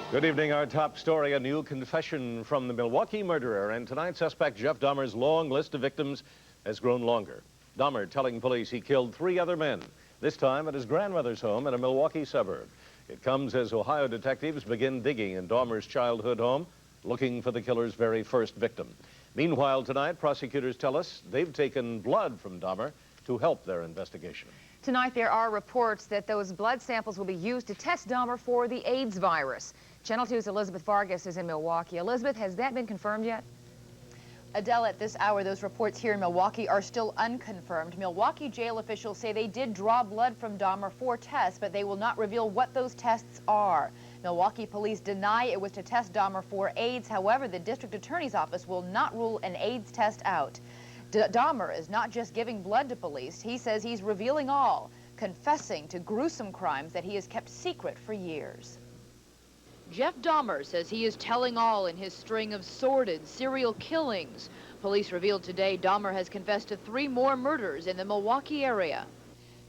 Good evening. Our top story, a new confession from the Milwaukee murderer. And tonight, suspect Jeff Dahmer's long list of victims has grown longer. Dahmer telling police he killed 3 other men, this time at his grandmother's home in a Milwaukee suburb. It comes as Ohio detectives begin digging in Dahmer's childhood home, looking for the killer's very first victim. Meanwhile, tonight, prosecutors tell us they've taken blood from Dahmer to help their investigation. Tonight, there are reports that those blood samples will be used to test Dahmer for the AIDS virus. Channel 2's Elizabeth Vargas is in Milwaukee. Elizabeth, has that been confirmed yet? Adele, at this hour, those reports here in Milwaukee are still unconfirmed. Milwaukee jail officials say they did draw blood from Dahmer for tests, but they will not reveal what those tests are. Milwaukee police deny it was to test Dahmer for AIDS. However, the district attorney's office will not rule an AIDS test out. Dahmer is not just giving blood to police. He says he's revealing all, confessing to gruesome crimes that he has kept secret for years. Jeff Dahmer says he is telling all in his string of sordid serial killings. Police revealed today Dahmer has confessed to 3 more murders in the Milwaukee area.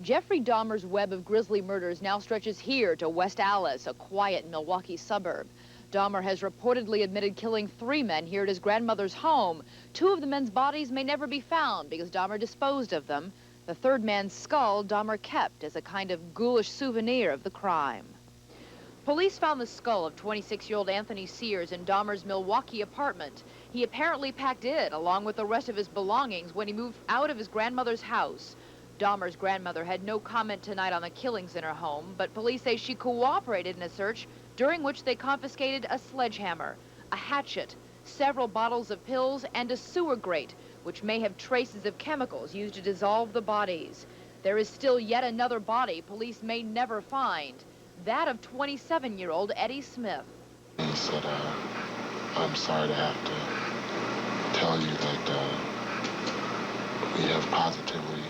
Jeffrey Dahmer's web of grisly murders now stretches here to West Allis, a quiet Milwaukee suburb. Dahmer has reportedly admitted killing 3 men here at his grandmother's home. 2 of the men's bodies may never be found because Dahmer disposed of them. The 3rd man's skull Dahmer kept as a kind of ghoulish souvenir of the crime. Police found the skull of 26-year-old Anthony Sears in Dahmer's Milwaukee apartment. He apparently packed it along with the rest of his belongings when he moved out of his grandmother's house. Dahmer's grandmother had no comment tonight on the killings in her home, but police say she cooperated in a search during which they confiscated a sledgehammer, a hatchet, several bottles of pills, and a sewer grate, which may have traces of chemicals used to dissolve the bodies. There is still yet another body police may never find, that of 27-year-old Eddie Smith. He said, I'm sorry to have to tell you that we have positively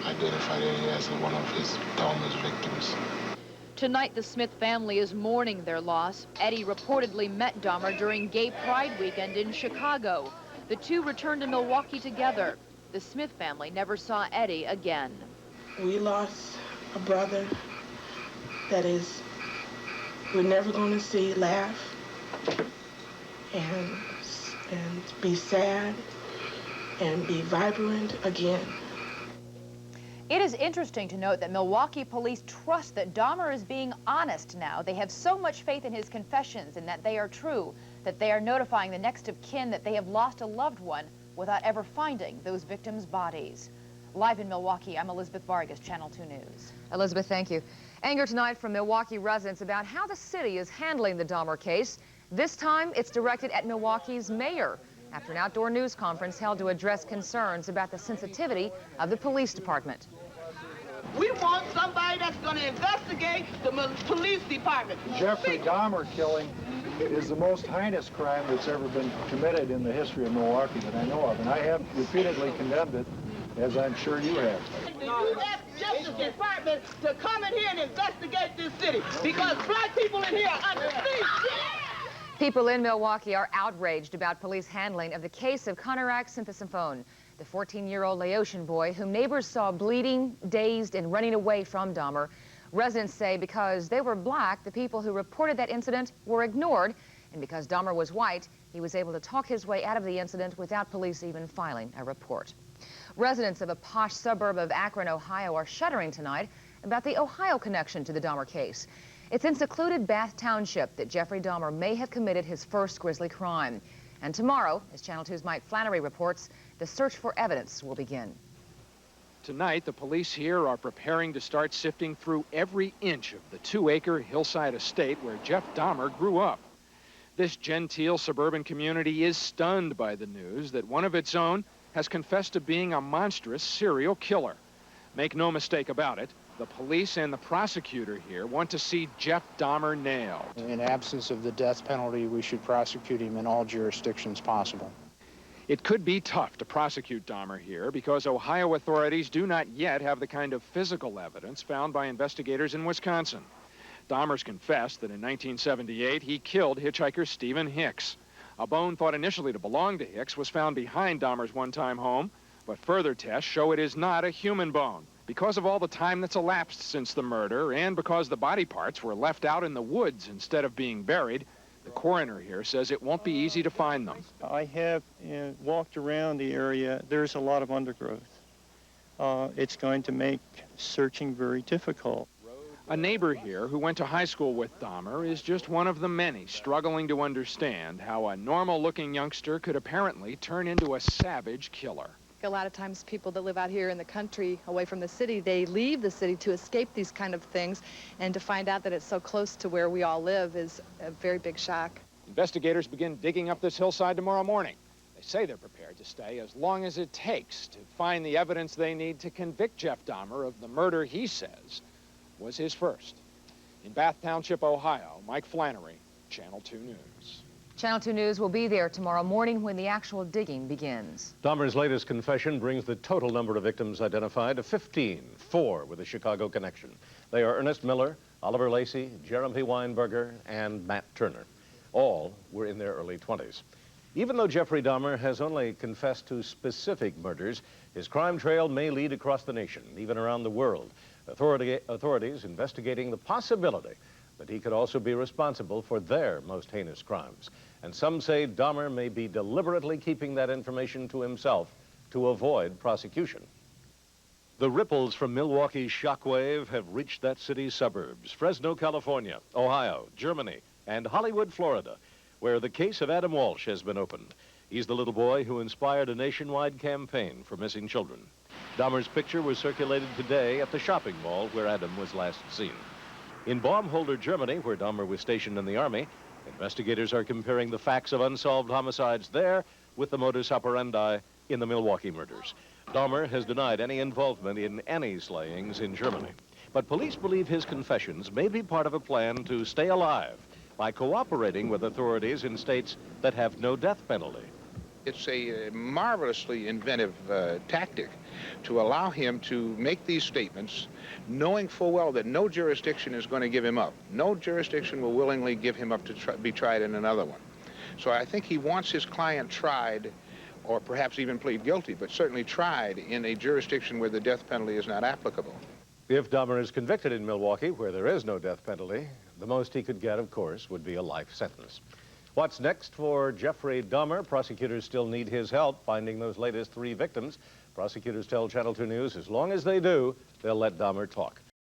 identified Eddie as one of Dahmer's victims. Tonight, the Smith family is mourning their loss. Eddie reportedly met Dahmer during Gay Pride weekend in Chicago. The 2 returned to Milwaukee together. The Smith family never saw Eddie again. We lost a brother that we're never going to see laugh and be sad and be vibrant again. It is interesting to note that Milwaukee police trust that Dahmer is being honest now. They have so much faith in his confessions and that they are true, that they are notifying the next of kin that they have lost a loved one without ever finding those victims' bodies. Live in Milwaukee, I'm Elizabeth Vargas, Channel 2 News. Elizabeth, thank you. Anger tonight from Milwaukee residents about how the city is handling the Dahmer case. This time, it's directed at Milwaukee's mayor after an outdoor news conference held to address concerns about the sensitivity of the police department. We want somebody that's going to investigate the police department. Jeffrey Dahmer killing is the most heinous crime that's ever been committed in the history of Milwaukee that I know of, and I have repeatedly condemned it, as I'm sure you have. You ask Justice Department to come in here and investigate this city because black people in here are under siege. People in Milwaukee are outraged about police handling of the case of Conorak Synthesiphone, the 14-year-old Laotian boy whom neighbors saw bleeding, dazed, and running away from Dahmer. Residents say because they were black, the people who reported that incident were ignored, and because Dahmer was white, he was able to talk his way out of the incident without police even filing a report. Residents of a posh suburb of Akron, Ohio are shuddering tonight about the Ohio connection to the Dahmer case. It's in secluded Bath Township that Jeffrey Dahmer may have committed his first grisly crime. And tomorrow, as Channel 2's Mike Flannery reports, the search for evidence will begin. Tonight, the police here are preparing to start sifting through every inch of the 2-acre hillside estate where Jeff Dahmer grew up. This genteel suburban community is stunned by the news that one of its own has confessed to being a monstrous serial killer. Make no mistake about it, the police and the prosecutor here want to see Jeff Dahmer nailed. In absence of the death penalty, we should prosecute him in all jurisdictions possible. It could be tough to prosecute Dahmer here because Ohio authorities do not yet have the kind of physical evidence found by investigators in Wisconsin. Dahmer's confessed that in 1978 he killed hitchhiker Stephen Hicks. A bone thought initially to belong to Hicks was found behind Dahmer's one-time home, but further tests show it is not a human bone. Because of all the time that's elapsed since the murder, and because the body parts were left out in the woods instead of being buried, the coroner here says it won't be easy to find them. I have walked around the area. There's a lot of undergrowth. It's going to make searching very difficult. A neighbor here who went to high school with Dahmer is just one of the many struggling to understand how a normal-looking youngster could apparently turn into a savage killer. A lot of times people that live out here in the country away from the city, they leave the city to escape these kind of things, and to find out that it's so close to where we all live is a very big shock. Investigators begin digging up this hillside tomorrow morning. They say they're prepared to stay as long as it takes to find the evidence they need to convict Jeff Dahmer of the murder he says was his first. In Bath Township, Ohio, Mike Flannery, Channel 2 News. Channel 2 News will be there tomorrow morning when the actual digging begins. Dahmer's latest confession brings the total number of victims identified to 15, 4 with a Chicago connection. They are Ernest Miller, Oliver Lacey, Jeremy Weinberger, and Matt Turner. All were in their early 20s. Even though Jeffrey Dahmer has only confessed to specific murders, his crime trail may lead across the nation, even around the world. Authorities investigating the possibility that he could also be responsible for their most heinous crimes. And some say Dahmer may be deliberately keeping that information to himself to avoid prosecution. The ripples from Milwaukee's shockwave have reached that city's suburbs, Fresno, California, Ohio, Germany, and Hollywood, Florida, where the case of Adam Walsh has been opened. He's the little boy who inspired a nationwide campaign for missing children. Dahmer's picture was circulated today at the shopping mall where Adam was last seen. In Baumholder, Germany, where Dahmer was stationed in the Army, investigators are comparing the facts of unsolved homicides there with the modus operandi in the Milwaukee murders. Dahmer has denied any involvement in any slayings in Germany. But police believe his confessions may be part of a plan to stay alive by cooperating with authorities in states that have no death penalty. It's a marvelously inventive tactic to allow him to make these statements knowing full well that no jurisdiction is going to give him up. No jurisdiction will willingly give him up to be tried in another one. So I think he wants his client tried, or perhaps even plead guilty, but certainly tried in a jurisdiction where the death penalty is not applicable. If Dahmer is convicted in Milwaukee, where there is no death penalty, the most he could get, of course, would be a life sentence. What's next for Jeffrey Dahmer? Prosecutors still need his help finding those latest 3 victims. Prosecutors tell Channel 2 News as long as they do, they'll let Dahmer talk.